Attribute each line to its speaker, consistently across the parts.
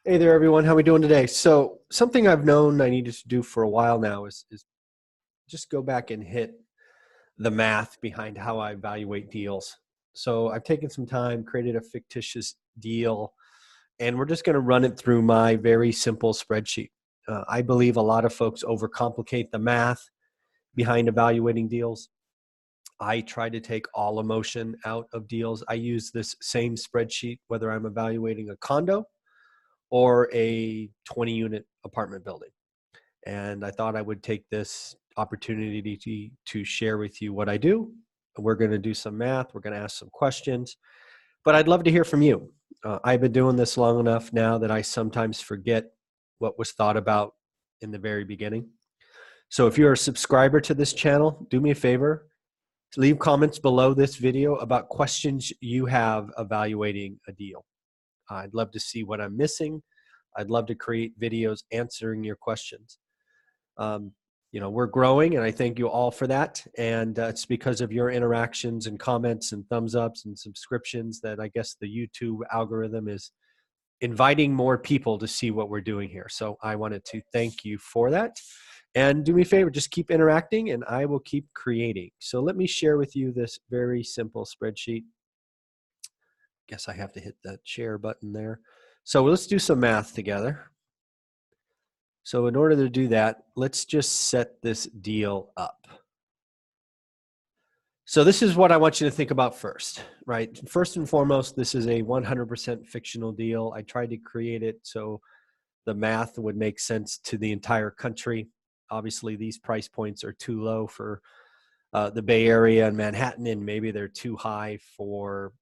Speaker 1: Hey there, everyone. How we doing today? So something I've known I needed to do for a while now is just go back and hit the math behind how I evaluate deals. So I've taken some time, created a fictitious deal, and we're just going to run it through my very simple spreadsheet. I believe a lot of folks overcomplicate the math behind evaluating deals. I try to take all emotion out of deals. I use this same spreadsheet whether I'm evaluating a condo or a 20-unit apartment building. And I thought I would take this opportunity to share with you what I do. We're going to do some math. We're going to ask some questions, but I'd love to hear from you. I've been doing this long enough now that I sometimes forget what was thought about in the very beginning. So if you're a subscriber to this channel, do me a favor, leave comments below this video about questions you have evaluating a deal. I'd love to see what I'm missing. I'd love to create videos answering your questions. We're growing, and I thank you all for that. And it's because of your interactions and comments and thumbs ups and subscriptions that I guess the YouTube algorithm is inviting more people to see what we're doing here. So I wanted to thank you for that. And do me a favor, just keep interacting and I will keep creating. So let me share with you this very simple spreadsheet. Guess I have to hit that share button there. So let's do some math together. So in order to do that, let's just set this deal up. So this is what I want you to think about first, right? First and foremost, this is a 100% fictional deal. I tried to create it so the math would make sense to the entire country. Obviously, these price points are too low for the Bay Area and Manhattan, and maybe they're too high for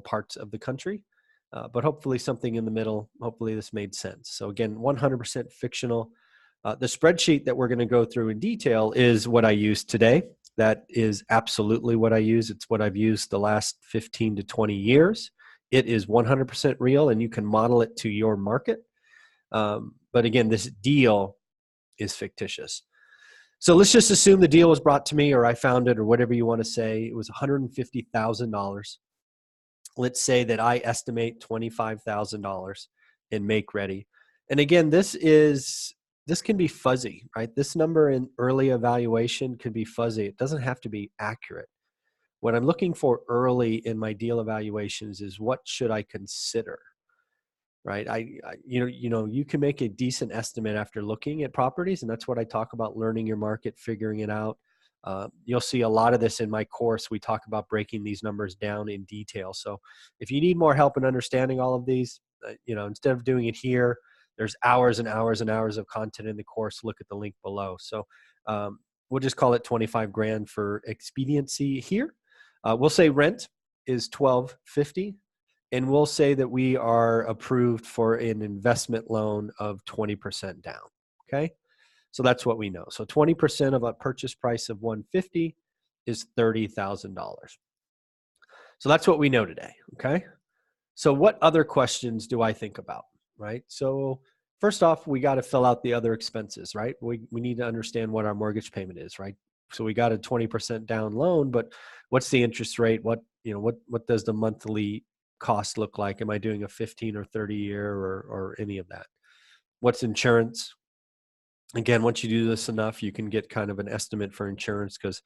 Speaker 1: parts of the country. But hopefully something in the middle. Hopefully this made sense. So again, 100% fictional. The spreadsheet that we're going to go through in detail is what I use today. That is absolutely what I use. It's what I've used the last 15 to 20 years. It is 100% real, and you can model it to your market. But again, this deal is fictitious. So let's just assume the deal was brought to me, or I found it, or whatever you want to say. It was $150,000. Let's say that I estimate $25,000 in make ready. And again, this can be fuzzy, right? This number in early evaluation could be fuzzy. It doesn't have to be accurate. What I'm looking for early in my deal evaluations is what should I consider, right? You can make a decent estimate after looking at properties, and that's what I talk about: learning your market, figuring it out. You'll see a lot of this in my course. We talk about breaking these numbers down in detail. So if you need more help in understanding all of these, instead of doing it here, there's hours and hours and hours of content in the course. Look at the link below. So we'll just call it 25 grand for expediency here. We'll say rent is $1,250, and we'll say that we are approved for an investment loan of 20% down. Okay. So that's what we know. So 20% of a purchase price of $150 is $30,000. So that's what we know today, okay? So what other questions do I think about, right? So first off, we got to fill out the other expenses, right? We need to understand what our mortgage payment is, right? So we got a 20% down loan, but what's the interest rate? What does the monthly cost look like? Am I doing a 15 or 30 year or any of that? What's insurance? Again, once you do this enough, you can get kind of an estimate for insurance, because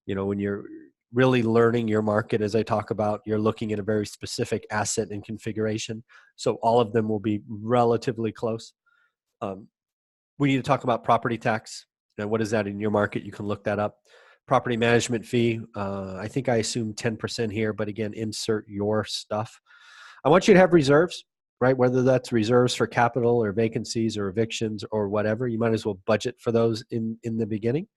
Speaker 1: when you're really learning your market, as I talk about, you're looking at a very specific asset and configuration. So all of them will be relatively close. We need to talk about property tax. What is that in your market? You can look that up. Property management fee. I think I assume 10% here, but again, insert your stuff. I want you to have reserves, right? Whether that's reserves for capital or vacancies or evictions or whatever, you might as well budget for those in the beginning.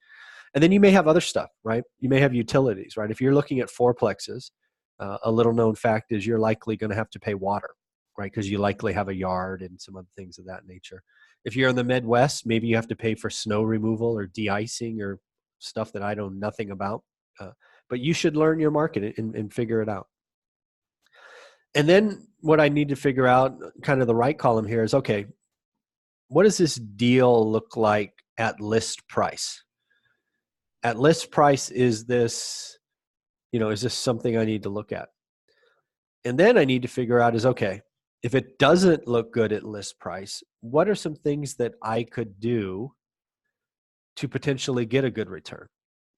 Speaker 1: And then you may have other stuff, right? You may have utilities, right? If you're looking at fourplexes, a little known fact is you're likely going to have to pay water, right? Because you likely have a yard and some other things of that nature. If you're in the Midwest, maybe you have to pay for snow removal or de-icing or stuff that I know nothing about. But you should learn your market and figure it out. And then what I need to figure out, kind of the right column here, is, okay, what does this deal look like at list price? At list price, is this something I need to look at? And then I need to figure out is, okay, If it doesn't look good at list price, what are some things that I could do to potentially get a good return,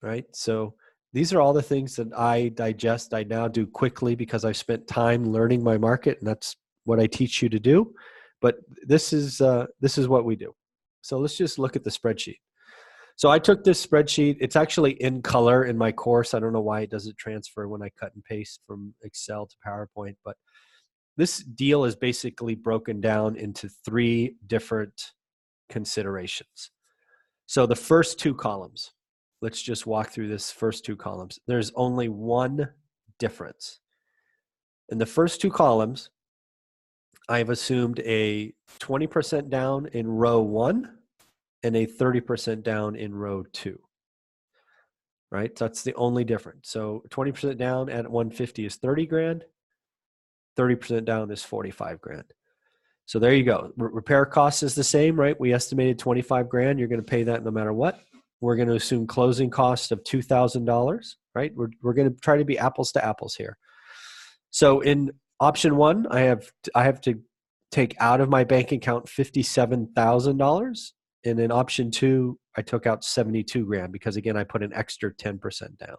Speaker 1: right? So these are all the things that I digest. I now do quickly because I've spent time learning my market, and that's what I teach you to do. But this is what we do. So let's just look at the spreadsheet. So I took this spreadsheet. It's actually in color in my course. I don't know why it doesn't transfer when I cut and paste from Excel to PowerPoint, but this deal is basically broken down into 3 different considerations. So the first 2 columns, let's just walk through this first 2 columns. There's only one difference. In the first 2 columns, I've assumed a 20% down in row 1 and a 30% down in row 2. Right? So that's the only difference. So 20% down at 150 is 30 grand. 30% down is 45 grand. So there you go. Repair cost is the same, right? We estimated 25 grand. You're going to pay that no matter what. We're going to assume closing cost of $2,000, right? We're going to try to be apples to apples here. So in option 1, I have to take out of my bank account $57,000. And in option 2, I took out 72 grand because, again, I put an extra 10% down.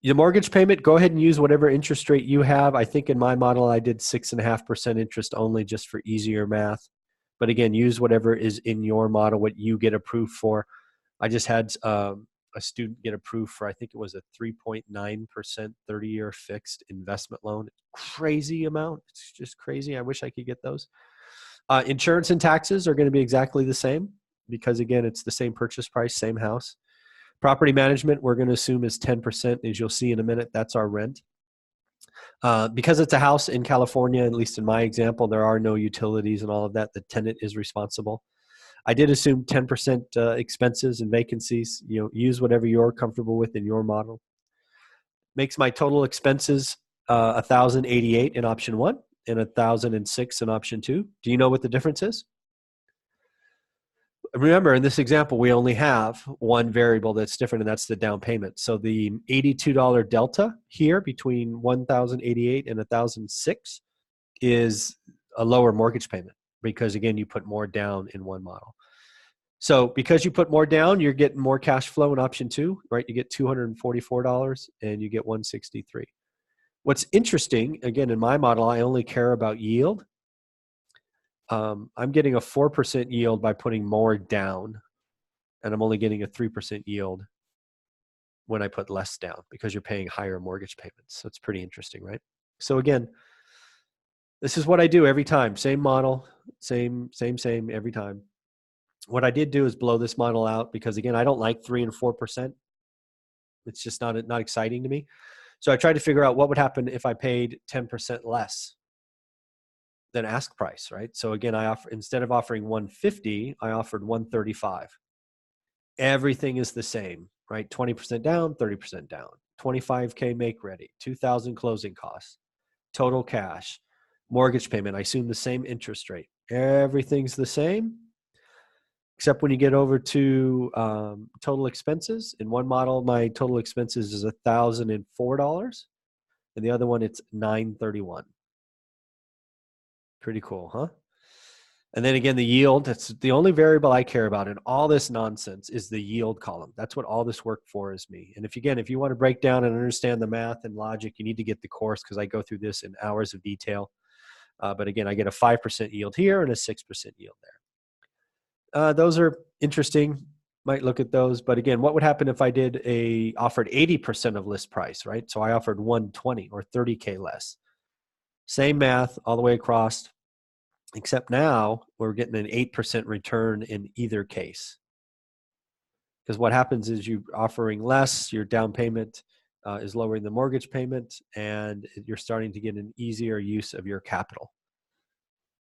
Speaker 1: Your mortgage payment, go ahead and use whatever interest rate you have. I think in my model, I did 6.5% interest only just for easier math. But again, use whatever is in your model, what you get approved for. I just had a student get approved for, I think it was a 3.9% 30-year fixed investment loan. Crazy amount. It's just crazy. I wish I could get those. Insurance and taxes are going to be exactly the same because, again, it's the same purchase price, same house. Property management, we're going to assume is 10%. As you'll see in a minute, that's our rent. Because it's a house in California, at least in my example, there are no utilities and all of that. The tenant is responsible. I did assume 10% expenses and vacancies. Use whatever you're comfortable with in your model. Makes my total expenses $1,088 in option 1 and $1,006 in option 2. Do you know what the difference is? Remember, in this example, we only have one variable that's different, and that's the down payment. So the $82 delta here between $1,088 and $1,006 is a lower mortgage payment because, again, you put more down in one model. So because you put more down, you're getting more cash flow in option 2, right? You get $244 and you get $163. What's interesting, again, in my model, I only care about yield. I'm getting a 4% yield by putting more down, and I'm only getting a 3% yield when I put less down because you're paying higher mortgage payments. So it's pretty interesting, right? So again, this is what I do every time. Same model, same every time. What I did do is blow this model out because, again, I don't like 3 and 4%. It's just not exciting to me. So I tried to figure out what would happen if I paid 10% less than ask price, right? So again, instead of offering 150, I offered 135. Everything is the same, right? 20% down, 30% down, 25K make ready, 2,000 closing costs, total cash, mortgage payment. I assume the same interest rate. Everything's the same, except when you get over to total expenses. In one model, my total expenses is $1,004, and the other one it's $931. Pretty cool, huh? And then again, the yield, that's the only variable I care about in all this nonsense is the yield column. That's what all this work for is me. And if you want to break down and understand the math and logic, you need to get the course because I go through this in hours of detail. But again, I get a 5% yield here and a 6% yield there. Those are interesting. Might look at those. But again, what would happen if I offered 80% of list price, right? So I offered 120 or 30K less. Same math all the way across, except now we're getting an 8% return in either case. Because what happens is you're offering less, your down payment is lowering the mortgage payment, and you're starting to get an easier use of your capital.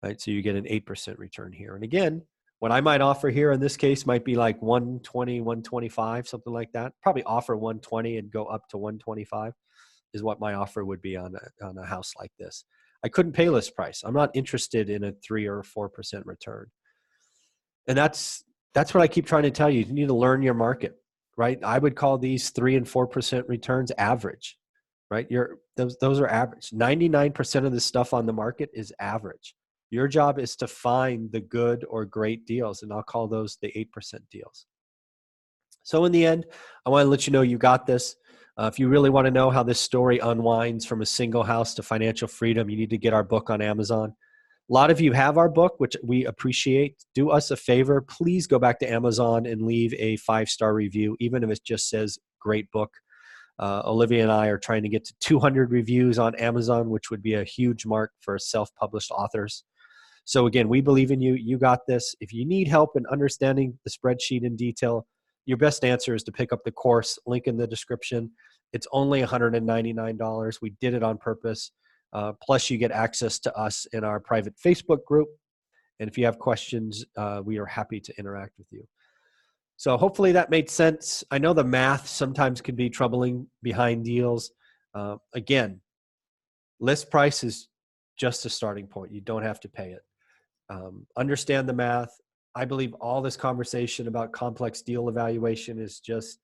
Speaker 1: Right? So you get an 8% return here. And again, what I might offer here in this case might be like 120, 125, something like that. Probably offer 120 and go up to 125 is what my offer would be on a house like this. I couldn't pay list price. I'm not interested in a 3 or 4% return. And that's what I keep trying to tell you. You need to learn your market, right? I would call these 3 and 4% returns average. right? Those are average. 99% of the stuff on the market is average. Your job is to find the good or great deals, and I'll call those the 8% deals. So in the end, I want to let you know you got this. If you really want to know how this story unwinds from a single house to financial freedom, you need to get our book on Amazon. A lot of you have our book, which we appreciate. Do us a favor. Please go back to Amazon and leave a 5-star review, even if it just says great book. Olivia and I are trying to get to 200 reviews on Amazon, which would be a huge mark for self-published authors. So again, we believe in you. You got this. If you need help in understanding the spreadsheet in detail, your best answer is to pick up the course, link in the description. It's only $199. We did it on purpose. Plus, you get access to us in our private Facebook group. And if you have questions, we are happy to interact with you. So hopefully that made sense. I know the math sometimes can be troubling behind deals. Again, list price is just a starting point. You don't have to pay it. Understand the math. I believe all this conversation about complex deal evaluation is just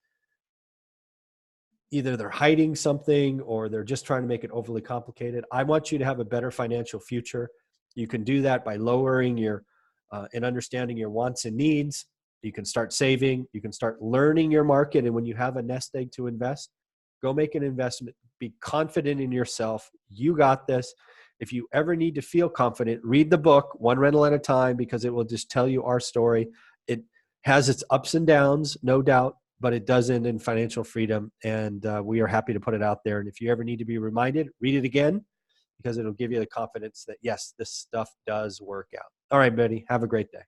Speaker 1: either they're hiding something or they're just trying to make it overly complicated. I want you to have a better financial future. You can do that by lowering your and understanding your wants and needs. You can start saving. You can start learning your market. And when you have a nest egg to invest, go make an investment. Be confident in yourself. You got this. If you ever need to feel confident, read the book, One Rental at a Time, because it will just tell you our story. It has its ups and downs, no doubt, but it does end in financial freedom. And we are happy to put it out there. And if you ever need to be reminded, read it again, because it'll give you the confidence that, yes, this stuff does work out. All right, buddy. Have a great day.